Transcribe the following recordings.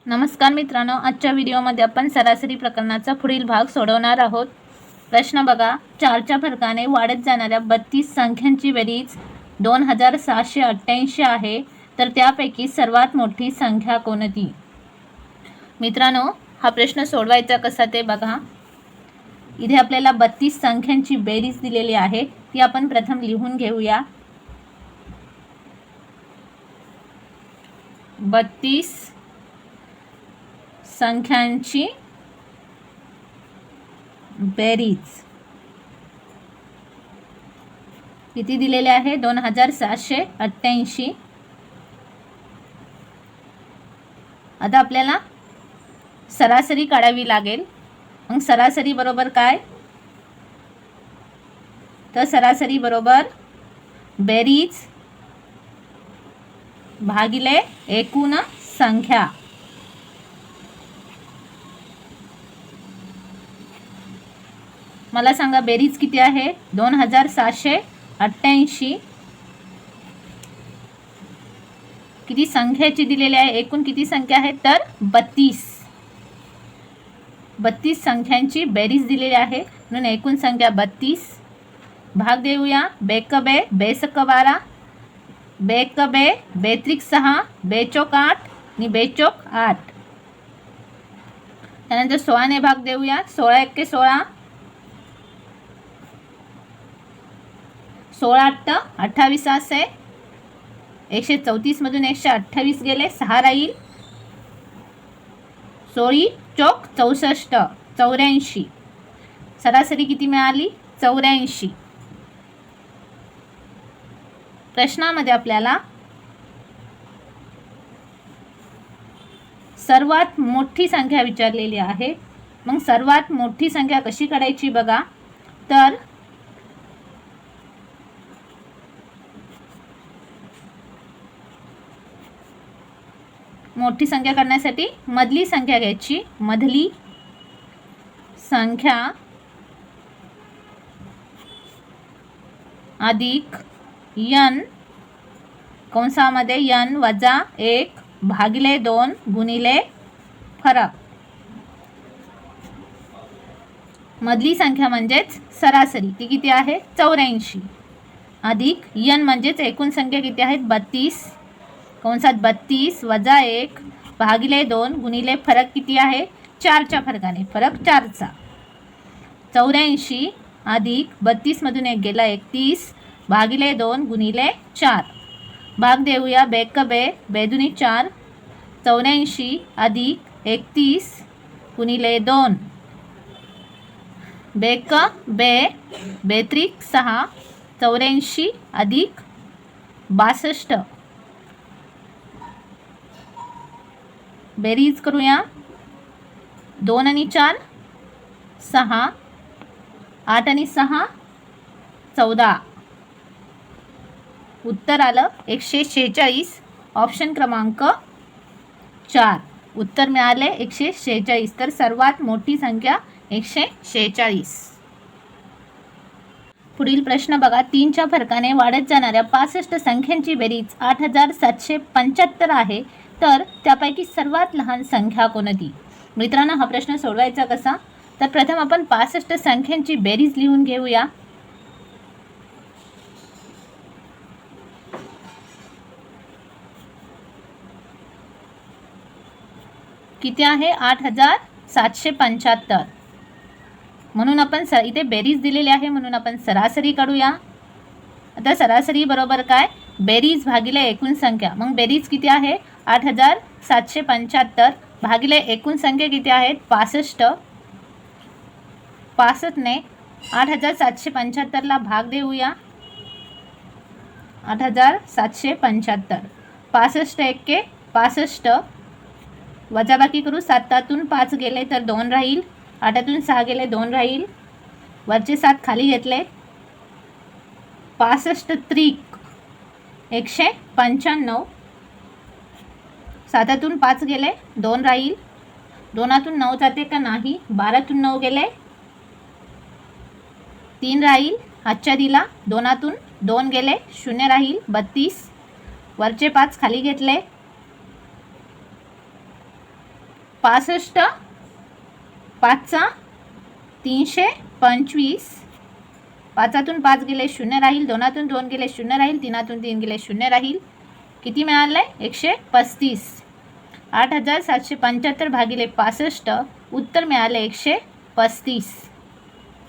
नमस्कार मित्रांनो, आजच्या व्हिडिओमध्ये आपण सरासरी प्रकरणाचा पुढील भाग सोडवणार आहोत। प्रश्न बघा, 4च्या फरकाने वाढत जाणाऱ्या 32 संख्यांची बेरीज 2788 आहे, तर त्यापैकी सर्वात मोठी संख्या कोणती? मित्रांनो, हा प्रश्न सोडवायचा कसा ते बघा। इथे आपल्याला 32 संख्यांची बेरीज दिलेली आहे, ती आपण प्रथम लिहून घेऊया। 32 संख्यांची बेरीज किती दिलेले आहे? 2788। आता आपल्याला सरासरी काढावी लागेल। मग सरासरी बरोबर काय? तर सरासरी बरोबर बेरीज भागिले एकूण संख्या। मला सांगा बेरीज किती आहे? 2788। किती संख्याची दिलेली आहे? एकूण किती संख्या आहे? तर 32। 32 संख्यांची बेरीज दिलेली आहे, म्हणून एकूण संख्या 32। भाग देऊया। बेक बे, बेसक 12, बेक बे, बेत्रिक 6, बेचोक 8 आणि बेचोक 8। त्यानंतर 16 ने भाग देऊया। 16 एक्के 16, 16 8 28 असे 134 मधून 128 गेले, 6 राहील। 16 चौक 64, 84। सरासरी किती मिळाली? 84। प्रश्नामध्ये आपल्याला सर्वात मोठी संख्या विचारलेली आहे। मग सर्वात मोठी संख्या कशी काढायची बघा। तर मोठी संख्या करण्यासाठी मधली संख्या घ्यायची। मधली संख्या अधिक n कंसामध्ये n वजा 1 भागिले 2 गुणिले फरक। मधली संख्या म्हणजेच सरासरी, ती किती आहे? 84 अधिक n म्हणजेच एकूण संख्या किती आहेत? 32 कंसात 32 वजा 1 भागिले 2 गुणिले फरक किती आहे? 4च्या फरकाने, फरक 4चा। 84 अधिक 32 मधून 1 गेला 31 भागिले 2 गुणिले 4। भाग देऊया। बेक बे, बेदुनी 4, 84 अधिक 31 गुणिले 2। बेक बे, बेत्रिक 6, 84 अधिक 62। बेरीज करूया। 2 आणि 4 6, 8 आणि 6 14। उत्तर आलं 146। ऑप्शन क्रमांक 4 उत्तर मिळाले 146। तर सर्वात मोठी संख्या 146। पुढील प्रश्न बघा, 3च्या फरकाने वाढत जाणाऱ्या 65 संख्यांची बेरीज 8775 आहे, तर त्यापैकी सर्वात लहान संख्या कोणती? मित्रांनो, हा प्रश्न सोडवायचा कसा? तर प्रथम आपण 65 संख्यांची बेरीज लिहून घेऊया। किती आहे? 8775। म्हणून आपण इथे बेरीज दिलेली आहे, म्हणून आपण सरासरी काढूया। आता सरासरी बरोबर काय? बेरीज भागिले एकूण संख्या। मग बेरीज किती आहे? 8775 भागिले एकूण संख्या किती आहेत? 65। 65 ने 8775 ला भाग देऊया। 8775, 65 एक्के 65, वजाबाकी करू। 7 5 गेले तर 2 राहील, 8 6 गेले 2 राहील, वरचे 7 खाली घेतले। 65 त्रिक 195, 7 5 गेले 2 राहील, 2 9 जाते का नाही? 12 9 गेले 3 राहील, हातच्या दिला। 2 2 गेले 0 राहील, 32, वरचे 5 खाली घेतले। 65, 5चा 325, 5तून 5 गेले 0 राहील, 2तून 2 गेले 0 राहील, 3तून 3 गेले 0 राहील. किती मिळालं आहे? 135. 8775 भागिले 65, उत्तर मिळाले 135.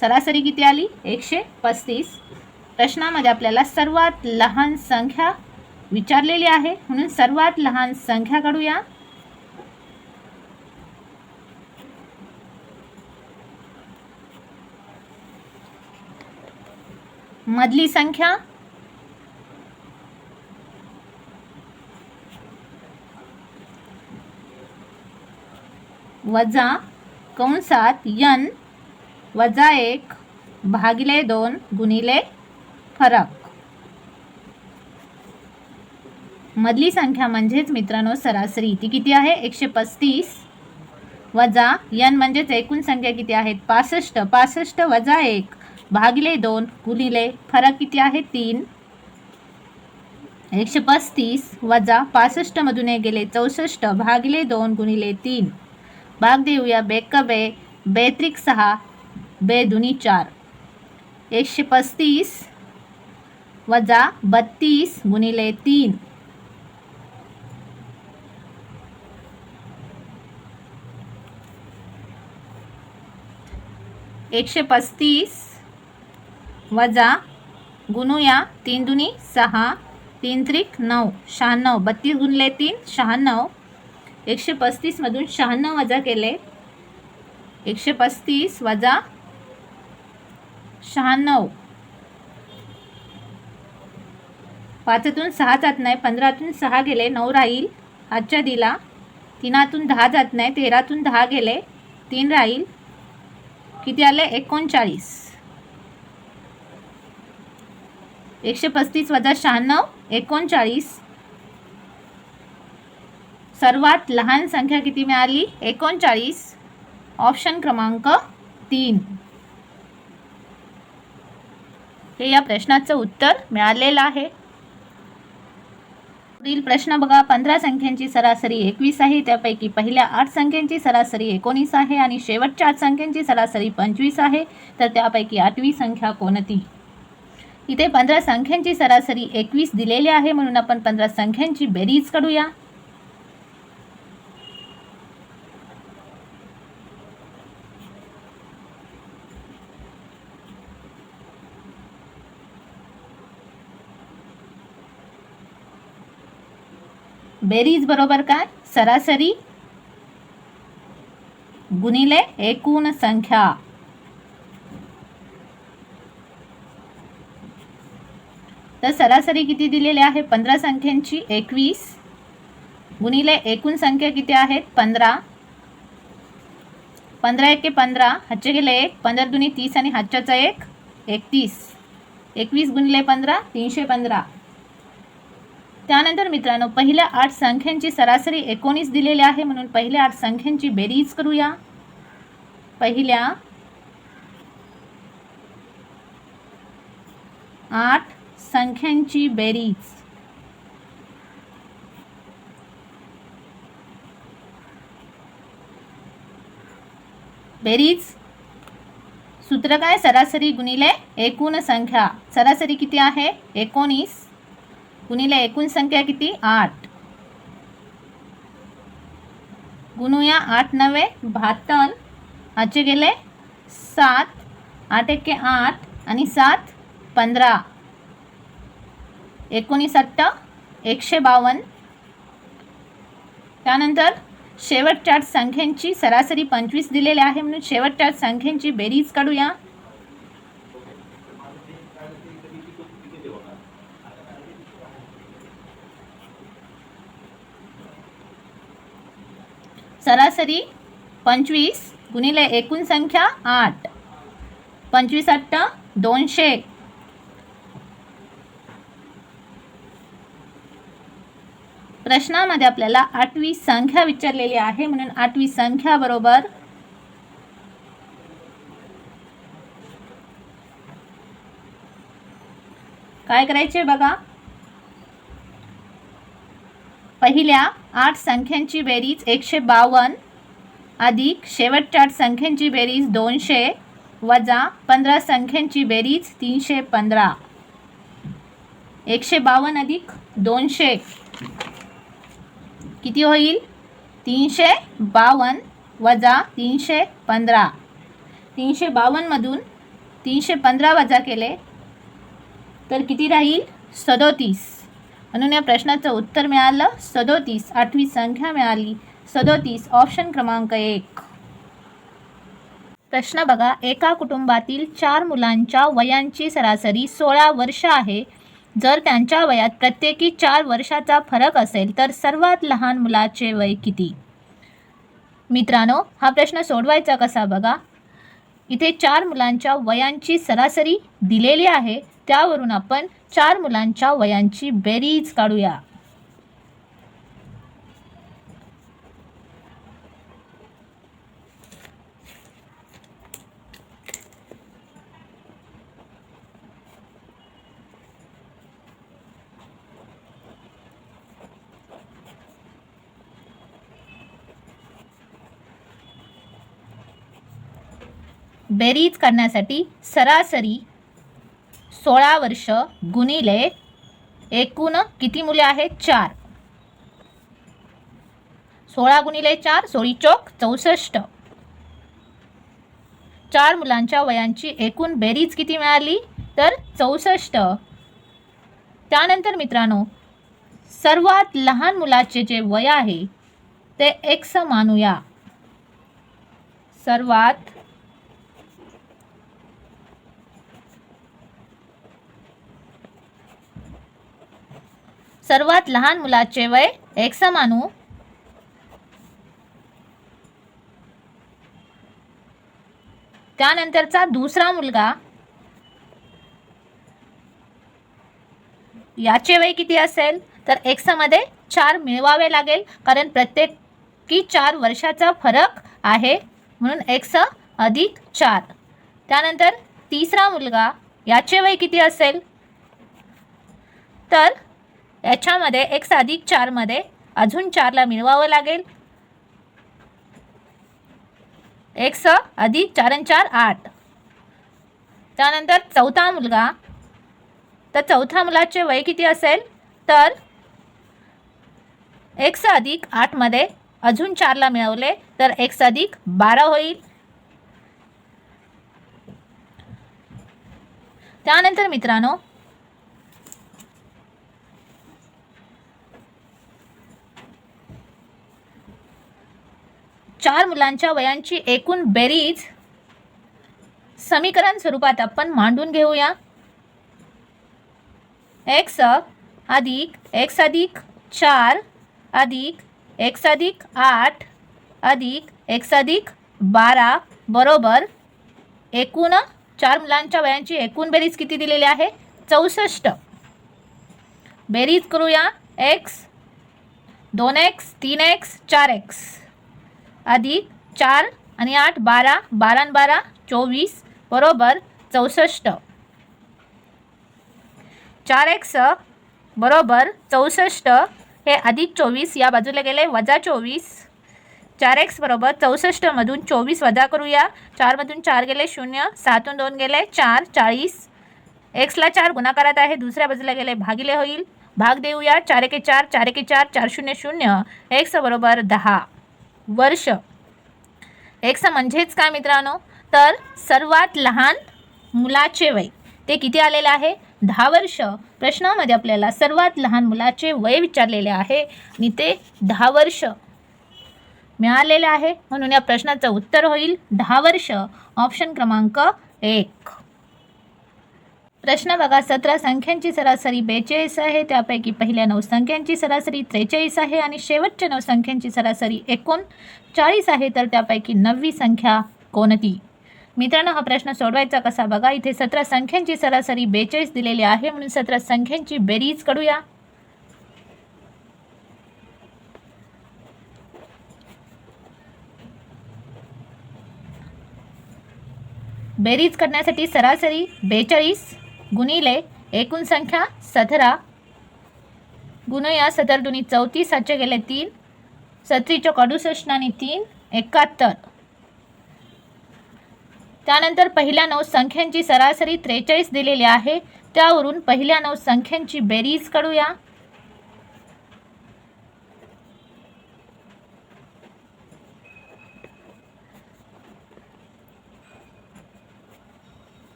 सरासरी किती आली? 135. प्रश्नामध्ये आपल्याला सर्वात लहान संख्या विचारलेली आहे, म्हणून सर्वात लहान संख्या काढूया. मधली संख्या वजा कंसात n वजा 1 भागिले 2 गुणिले फरक. मधली संख्या म्हणजेच मित्रांनो सरासरी, ती किती आहे? 135 वजा n म्हणजेच एकूण संख्या किती आहेत? 65. 65 वजा 1 भागिले 2 गुणिले फरक किती आहे? 3. 135 वजा 65 मधून गेले 64 भागिले 2 गुणिले 3. भाग देऊया. बेक बे, बेत्रिक 6, बेदुनी 4. 135 वजा 32 गुणिले 3. 135 वजा गुणूया 3 दुनी 6, 3 त्रिक 9, 96. 32 गुणिले 3 96. 135 मधून 96 वजा केले. 135 वजा 96. 5तून 6 जात नाही, 15तून 6 गेले 9 राहील, हातच्या दिला. 3तून 10 जात नाही, 13तून 10 गेले 3 राहील. किती आले? 39. 135 वजा 96 39. सर्वात लहान संख्या किती मिळाली? 39. ऑप्शन क्रमांक 3 हे या प्रश्नाचं उत्तर मिळालेलं आहे. पुढील प्रश्न बघा. 15 संख्यांची सरासरी 21 आहे, त्यापैकी पहिल्या 8 संख्यांची सरासरी 19 आहे आणि शेवटच्या 8 संख्यांची सरासरी 25 आहे, तर त्यापैकी 8वी संख्या कोणती? इथे 15 संख्यांची सरासरी 21 दिलेली आहे, म्हणून आपण 15 संख्यांची बेरीज काढूया. बेरीज बरोबर काय? सरासरी गुणिले एकूण संख्या. तर सरासरी किती दिलेली आहे? 15 संख्यांची 21 गुणिले एकूण संख्या किती आहेत? 15. 15 एके 15, हातचे गेले 1, 15 दुनी 30 आणि हातच्याचा 1 31. 21 गुणिले 15 315. त्यानंतर मित्रांनो पहिल्या 8 संख्यांची सरासरी 19 दिलेली आहे, म्हणून पहिल्या 8 संख्यांची बेरीज करूया. पहिल्या 8 संख्यांची बेरीज. बेरीज सूत्र काय? सरासरी गुणिले एकूण संख्या. सरासरी किती आहे? 19 गुणिले एकूण संख्या किती? 8. गुणूया 8 9 72, आजचे गेले 7, 8 एके 8 आणि 7 15. 19 8 152. त्यानंतर शेवटच्या 8 संख्यांची सरासरी 25 दिलेली आहे, म्हणून शेवटच्या 8 संख्यांची बेरीज काढूया. सरासरी 25 गुणिले एकूण संख्या 8. 25 8 200. प्रश्नामध्ये आपल्याला 8वी संख्या विचारलेली आहे, म्हणून 8वी संख्या बरोबर काय करायचे बघा. पहिल्या 8 संख्यांची बेरीज 152 अधिक शेवटच्या 8 संख्यांची बेरीज 200 वजा 15 संख्यांची बेरीज 315. 152 अधिक 200 किती होईल? 352 वजा 315. 352 मधून 315 वजा केले तर किती राहील? 37. म्हणून या प्रश्नाचं उत्तर मिळालं 37. 8वी संख्या मिळाली 37. ऑप्शन क्रमांक 1. प्रश्न बघा, एका कुटुंबातील 4 मुलांच्या वयांची सरासरी 16 वर्ष आहे. जर त्यांच्या वयात प्रत्येकी 4 वर्षाचा फरक असेल तर सर्वात लहान मुलाचे वय किती? मित्रांनो, हा प्रश्न सोडवायचा कसा बघा. इथे 4 मुलांच्या वयांची सरासरी दिलेली आहे. त्यावरून आपण 4 मुलांच्या वयांची बेरीज काढूया. बेरीज करण्यासाठी सरासरी 16 वर्ष गुणिले एकूण किती मुले आहेत? 4. 16 गुणिले 4 16 चौक 64. 4 मुलांच्या वयांची एकूण बेरीज किती मिळाली? तर 64. त्यानंतर मित्रांनो, सर्वात लहान मुलाचे जे वय आहे ते x मानूया. सर्वात लहान मुलाचे वय x मानू. त्यानंतरचा दुसरा मुलगा, याचे वय किती असेल? तर x मध्ये 4 मिळवावे लागेल, कारण प्रत्येकी 4 वर्षाचा फरक आहे, म्हणून x अधिक 4. त्यानंतर तिसरा मुलगा, याचे वय किती असेल? तर याच्यामध्ये x अधिक 4 मध्ये अजून 4ला मिळवावं लागेल. x अधिक 4 आणि 4 8. त्यानंतर चौथा मुलगा, तर चौथ्या मुलाचे वय किती असेल? तर x अधिक 8 मध्ये अजून 4ला मिळवले तर x अधिक 12 होईल. त्यानंतर मित्रांनो, चार मुलांच्या वयांची एकूण बेरीज समीकरण स्वरूपात आपण मांडून घेऊया. x अधिक x अधिक 4 अधिक x अधिक 8 अधिक x अधिक 12 बरोबर एकूण 4 मुलांच्या वयांची एकूण बेरीज किती दिलेली आहे? 64. बेरीज करूया. x 2x 3x 4x अधिक 4 आणि 8 12 12 आणि 12 24 बरोबर 64. 4x बरोबर 64 हे अधिक 24 या बाजूला गेले वजा 24. 4x बरोबर 64 मधून 24 वजा करूया. 4 मधून 4 गेले 0, 7 2 गेले 4 40. x ला 4 गुणाकारात आहे, दुसऱ्या बाजूला गेले भागिले होईल. भाग देऊया. 4 1 4 4 1 4 4 0 0. x बरोबर 10 वर्ष. x म्हणजेच काय मित्रांनो? तर सर्वात लहान मुलाचे वय ते किती आलेले आहे? 10 वर्ष. प्रश्नामध्ये आपल्याला सर्वात लहान मुलाचे वय विचारलेले आहे आणि ते 10 वर्ष मिळालेले आहे, म्हणून या प्रश्नाचं उत्तर होईल 10 वर्ष. ऑप्शन क्रमांक 1. प्रश्न बघा, 17 संख्यांची सरासरी 42 आहे. त्यापैकी पहिल्या 9 संख्यांची सरासरी 43 आहे आणि शेवटच्या 9 संख्यांची सरासरी 39 आहे. तर त्यापैकी 9वी संख्या कोणती? मित्रांनो, हा प्रश्न सोडवायचा कसा बघा. इथे 17 संख्यांची सरासरी 42 दिलेली आहे, म्हणून 17 संख्यांची बेरीज काढूया. बेरीज करण्यासाठी सरासरी 42 गुणिले एकूण संख्या 17 गुणूया. 17 दूनी 34, 7 गेले 3, 37 आणि 3 71. त्यानंतर पहिल्या 9 संख्यांची सरासरी 43 दिलेली आहे. त्यावरून पहिल्या 9 संख्यांची बेरीज काढूया.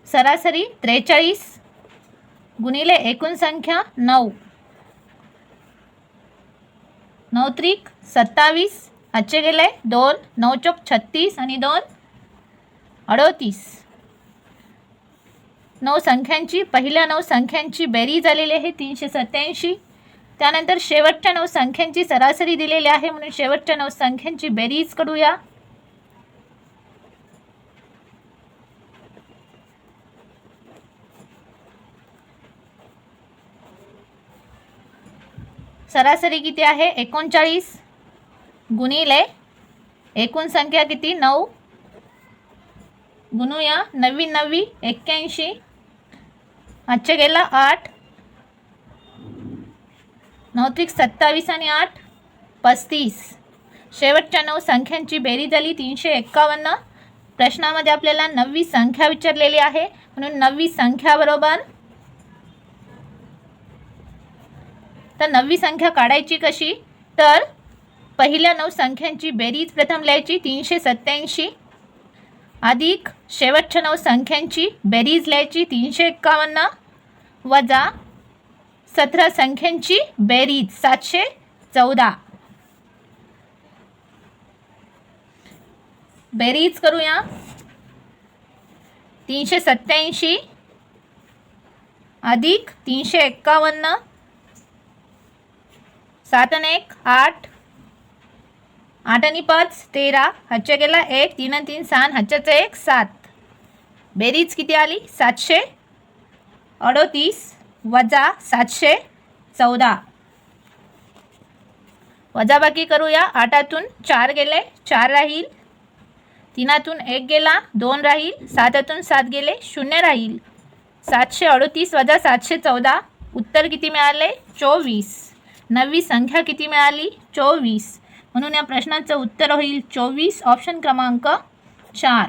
सरासरी 43 गुणिले एकूण संख्या 9, 9 त्रिक 27, हातचे गेले 2, 9 चौक 36 आणि 2 38. 9 संख्यांची पहिल्या 9 संख्यांची बेरीज आलेली आहे 387. त्यानंतर शेवटच्या 9 संख्यांची सरासरी दिलेली आहे म्हणून शेवटच्या 9 संख्यांची बेरीज काढूया. सरासरी किती आहे 39 गुणिले एकूण संख्या किती 9, गुणूया 9 9 81, आजचे गेला 8, 9 त्रिक 27 आणि 8 35. शेवटच्या 9 संख्यांची बेरीज झाली 351. प्रश्नामध्ये आपल्याला 9वी संख्या विचारलेली आहे म्हणून 9वी संख्या बरोबर. तर 9वी संख्या काढायची कशी, तर पहिल्या 9 संख्यांची बेरीज प्रथम लिहायची 387 अधिक शेवटच्या 9 संख्यांची बेरीज लिहायची 351 वजा 17 संख्यांची बेरीज 714. बेरीज करूया. 387 अधिक 351, 7 आणि 1 8, 8 आणि 5 13, हातच्या गेला 1, 3 आणि 3 6, हातच्याचं 1 7. बेरीज किती आली 738 वजा 714. वजाबाकी करूया. 8तून 4 गेले 4 राहील, 3तून 1 गेला 2 राहील, 7तून 7 गेले 0 राहील. 738 वजा 714 उत्तर किती मिळाले 24. 9वी संख्या किती मिळाली 24 म्हणून या प्रश्नाचं उत्तर होईल 24, ऑप्शन क्रमांक 4.